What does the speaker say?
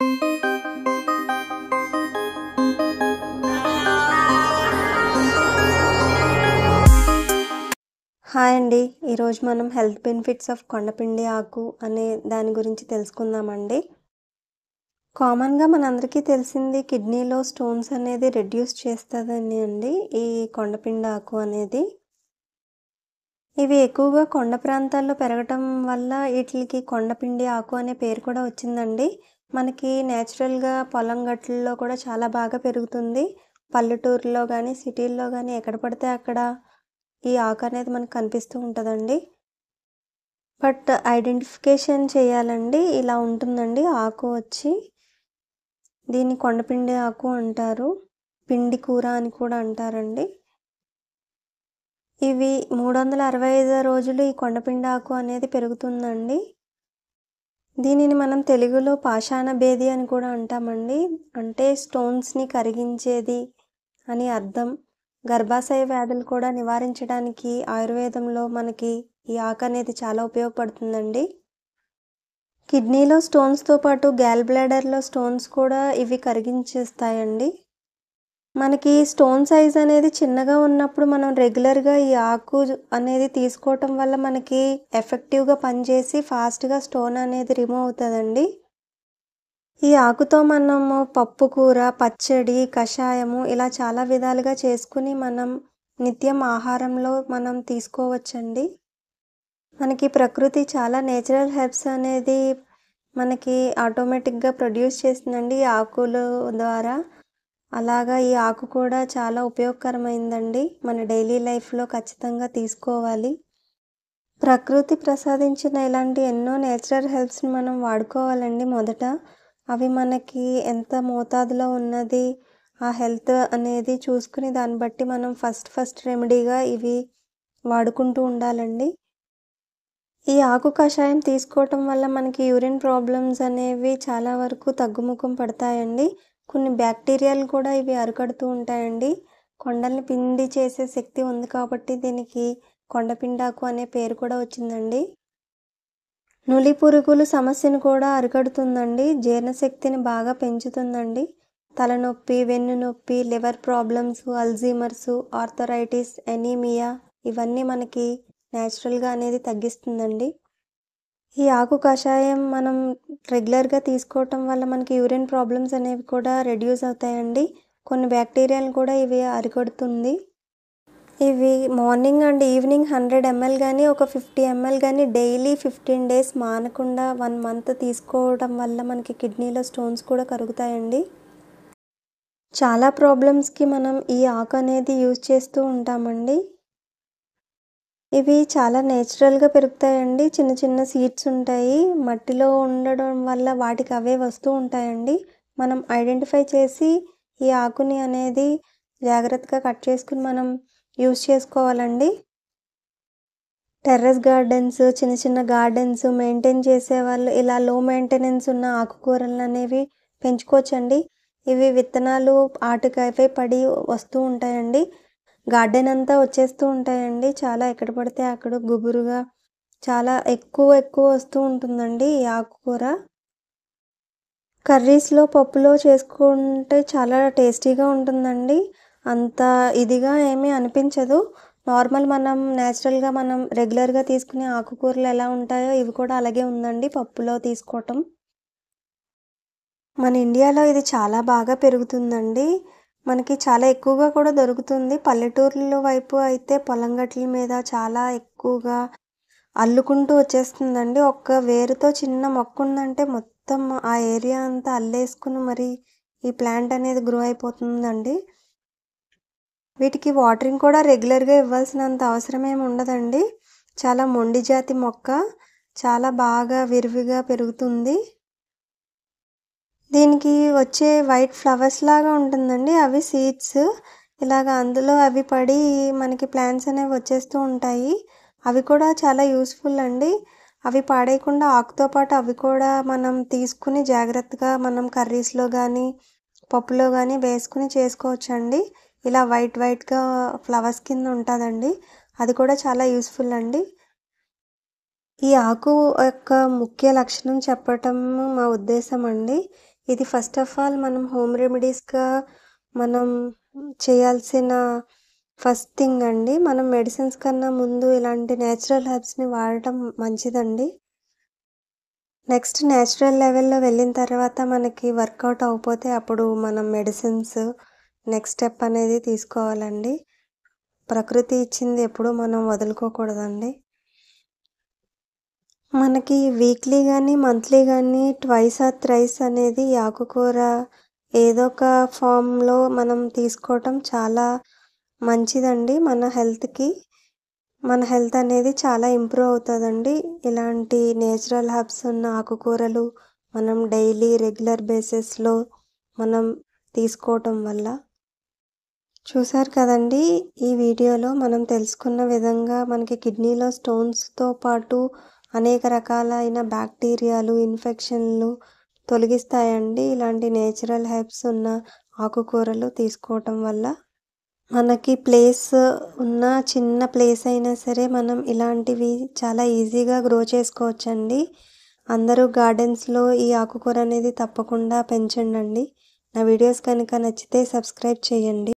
Hi అండి. ఈరోజు మనం హెల్త్ బెనిఫిట్స్ ఆఫ్ కొండపిండి ఆకు అనే దాని గురించి తెలుసుకుందామండి. కామన్‌గా మనందరికీ తెలిసింది కిడ్నీలో స్టోన్స్ అనేది రెడ్యూస్ చేస్తదని అండి ఈ కొండపిండి ఆకు అనేది. ఇవి ఎక్కువగా కొండ ప్రాంతాల్లో పెరగటం వల్ల ఈట్లికి కొండపిండి ఆకు అనే పేరు కూడా వచ్చిందండి. మనకి నేచురల్‌గా పొలం గట్లలో కూడా చాలా బాగా పెరుగుతుంది. పల్లెటూరులో గానీ, సిటీల్లో గానీ ఎక్కడ పడితే అక్కడ ఈ ఆకు అనేది మనకు కనిపిస్తూ ఉంటదండి. బట్ ఐడెంటిఫికేషన్ చేయాలండి. ఇలా ఉంటుందండి ఆకు వచ్చి. దీన్ని కొండపిండి ఆకు అంటారు. పిండి కూర అని కూడా అంటారండి. ఇవి 365 రోజులు ఈ కొండపిండి ఆకు అనేది పెరుగుతుందండి. దీనిని మనం తెలుగులో పాషాణ భేది అని కూడా అంటామండి. అంటే స్టోన్స్‌ని కరిగించేది అని అర్థం. గర్భాశయ వ్యాధులు కూడా నివారించడానికి ఆయుర్వేదంలో మనకి ఈ ఆకు అనేది చాలా ఉపయోగపడుతుందండి. కిడ్నీలో స్టోన్స్‌తో పాటు గాల్ బ్లాడర్‌లో స్టోన్స్ కూడా ఇవి కరిగించేస్తాయండి. మనకి స్టోన్ సైజ్ అనేది చిన్నగా ఉన్నప్పుడు మనం రెగ్యులర్‌గా ఈ ఆకు అనేది తీసుకోవటం వల్ల మనకి ఎఫెక్టివ్‌గా పనిచేసి ఫాస్ట్‌గా స్టోన్ అనేది రిమూవ్ అవుతదండి. ఈ ఆకుతో మనము పప్పు కూర, పచ్చడి, కషాయము ఇలా చాలా విధాలుగా చేసుకుని మనం నిత్యం ఆహారంలో మనం తీసుకోవచ్చండి. మనకి ప్రకృతి చాలా నేచురల్ హెర్బ్స్ అనేది మనకి ఆటోమేటిక్‌గా ప్రొడ్యూస్ చేస్తుందండి ఈ ఆకుల ద్వారా. అలాగా ఈ ఆకు కూడా చాలా ఉపయోగకరమైందండి. మన డైలీ లైఫ్‌లో ఖచ్చితంగా తీసుకోవాలి. ప్రకృతి ప్రసాదించిన ఇలాంటి ఎన్నో నేచురల్ హెర్బ్స్‌ని మనం వాడుకోవాలండి మొదట. అవి మనకి ఎంత మోతాదులో ఉన్నది, ఆ హెల్త్ అనేది చూసుకుని దాన్ని బట్టి మనం ఫస్ట్ రెమెడీగా ఇవి వాడుకుంటూ ఉండాలండి. ఈ ఆకు కషాయం తీసుకోవటం వల్ల మనకి యూరిన్ ప్రాబ్లమ్స్ అనేవి చాలా వరకు తగ్గుముఖం పడతాయండి. కొన్ని బ్యాక్టీరియాలు కూడా ఇవి అరికడుతూ ఉంటాయండి. కొండల్ని పిండి చేసే శక్తి ఉంది కాబట్టి దీనికి కొండపిండాకు అనే పేరు కూడా వచ్చిందండి. నులి పురుగులు సమస్యను కూడా అరికడుతుందండి. జీర్ణశక్తిని బాగా పెంచుతుందండి. తలనొప్పి, వెన్నునొప్పి, liver problems, Alzheimer's, arthritis, anaemia ఇవన్నీ మనకి నేచురల్‌గా అనేది తగ్గిస్తుందండి. ఈ ఆకు కషాయం మనం రెగ్యులర్‌గా తీసుకోవటం వల్ల మనకి యూరిన్ ప్రాబ్లమ్స్ అనేవి కూడా రెడ్యూస్ అవుతాయండి. కొన్ని బ్యాక్టీరియాలను కూడా ఇవి అరికడుతుంది. ఇవి మార్నింగ్ అండ్ ఈవినింగ్ 100 ml గానీ, ఒక 50 ml గానీ డైలీ 15 డేస్ మానకుండా 1 మంత్ తీసుకోవడం వల్ల మనకి కిడ్నీలో స్టోన్స్ కూడా కరుగుతాయండి. చాలా ప్రాబ్లమ్స్‌కి మనం ఈ ఆకు అనేది యూజ్ చేస్తూ ఉంటామండి. ఇవి చాలా నేచురల్‌గా పెరుగుతాయండి. చిన్న చిన్న సీడ్స్ ఉంటాయి. మట్టిలో ఉండడం వల్ల వాటికి అవే వస్తూ ఉంటాయండి. మనం ఐడెంటిఫై చేసి ఈ ఆకుని అనేది జాగ్రత్తగా కట్ చేసుకొని మనం యూజ్ చేసుకోవాలండి. టెర్రస్ గార్డెన్స్, చిన్న చిన్న గార్డెన్స్ మెయింటైన్ చేసేవాళ్ళు ఇలా లో మెయింటెనెన్స్ ఉన్న ఆకుకూరలనేవి పెంచుకోవచ్చండి. ఇవి విత్తనాలు ఆటికవే పడి వస్తూ ఉంటాయండి. గార్డెన్ అంతా వచ్చేస్తూ ఉంటాయండి. చాలా ఎక్కడ పడితే అక్కడ గుబురుగా చాలా ఎక్కువ వస్తూ ఉంటుందండి ఈ ఆకుకూర. కర్రీస్‌లో, పప్పులో చేసుకుంటే చాలా టేస్టీగా ఉంటుందండి. అంత ఇదిగా ఏమీ అనిపించదు. నార్మల్ మనం నేచురల్‌గా మనం రెగ్యులర్‌గా తీసుకునే ఆకుకూరలు ఎలా ఉంటాయో ఇవి కూడా అలాగే ఉందండి పప్పులో తీసుకోవటం. మన ఇండియాలో ఇది చాలా బాగా పెరుగుతుందండి. మనకి చాలా ఎక్కువగా కూడా దొరుకుతుంది. పల్లెటూర్ల వైపు అయితే పొలం గట్ల మీద చాలా ఎక్కువగా అల్లుకుంటూ వచ్చేస్తుందండి. ఒక్క వేరుతో చిన్న మొక్క ఉందంటే మొత్తం ఆ ఏరియా అంతా అల్లేసుకుని మరి ఈ ప్లాంట్ అనేది గ్రో అయిపోతుందండి. వీటికి వాటరింగ్ కూడా రెగ్యులర్‌గా ఇవ్వాల్సినంత అవసరం ఏమి ఉండదండి. చాలా మొండి జాతి మొక్క. చాలా బాగా విరివిగా పెరుగుతుంది. దీనికి వచ్చే వైట్ ఫ్లవర్స్ లాగా ఉంటుందండి. అవి సీడ్స్. ఇలాగ అందులో అవి పడి మనకి ప్లాంట్స్ అనేవి వచ్చేస్తూ ఉంటాయి. అవి కూడా చాలా యూస్‌ఫుల్ అండి. అవి పాడేయకుండా ఆకుతో పాటు అవి కూడా మనం తీసుకుని జాగ్రత్తగా మనం కర్రీస్‌లో గానీ, పప్పులో గానీ వేసుకుని చేసుకోవచ్చండి. ఇలా వైట్‌గా ఫ్లవర్స్ కింద ఉంటదండి. అది కూడా చాలా యూస్‌ఫుల్ అండి. ఈ ఆకు యొక్క ముఖ్య లక్షణం చెప్పటం మా ఉద్దేశం అండి. ఇది ఫస్ట్ ఆఫ్ ఆల్ మనం హోమ్ రెమెడీస్‌గా మనం చేయాల్సిన ఫస్ట్ థింగ్ అండి. మనం మెడిసిన్స్ కన్నా ముందు ఇలాంటి నేచురల్ హెర్బ్స్‌ని వాడటం మంచిదండి. నెక్స్ట్ నేచురల్ లెవెల్‌లో వెళ్ళిన తర్వాత మనకి వర్కౌట్ అవ్వకపోతే అప్పుడు మనం మెడిసిన్స్ నెక్స్ట్ స్టెప్ అనేది తీసుకోవాలండి. ప్రకృతి ఇచ్చింది ఎప్పుడూ మనం వదులుకోకూడదండి. మనకి వీక్లీ గానీ, మంత్లీ గానీ ట్వైస్ ఆర్ థ్రైస్ అనేది ఈ ఆకుకూర ఏదో ఒక ఫామ్‌లో మనం తీసుకోవటం చాలా మంచిదండి మన హెల్త్‌కి. మన హెల్త్ అనేది చాలా ఇంప్రూవ్ అవుతదండి. ఇలాంటి నేచురల్ హెర్బ్స్ ఉన్న ఆకుకూరలు మనం డైలీ రెగ్యులర్ బేసిస్‌లో మనం తీసుకోవటం వల్ల. చూసారు కదండీ! ఈ వీడియోలో మనం తెలుసుకున్న విధంగా మనకి కిడ్నీలో స్టోన్స్‌తో పాటు అనేక రకాలైన బ్యాక్టీరియాలు, ఇన్ఫెక్షన్‌లు తొలగిస్తాయండి. ఇలాంటి నేచురల్ హెర్బ్స్ ఉన్న ఆకుకూరలు తీసుకోవటం వల్ల. మనకి ప్లేస్ ఉన్న చిన్న ప్లేస్ అయినా సరే మనం ఇలాంటివి చాలా ఈజీగా గ్రో చేసుకోవచ్చండి. అందరూ గార్డెన్స్‌లో ఈ ఆకుకూర అనేది తప్పకుండా పెంచండండి. నా వీడియోస్ కనుక నచ్చితే సబ్స్క్రైబ్ చేయండి.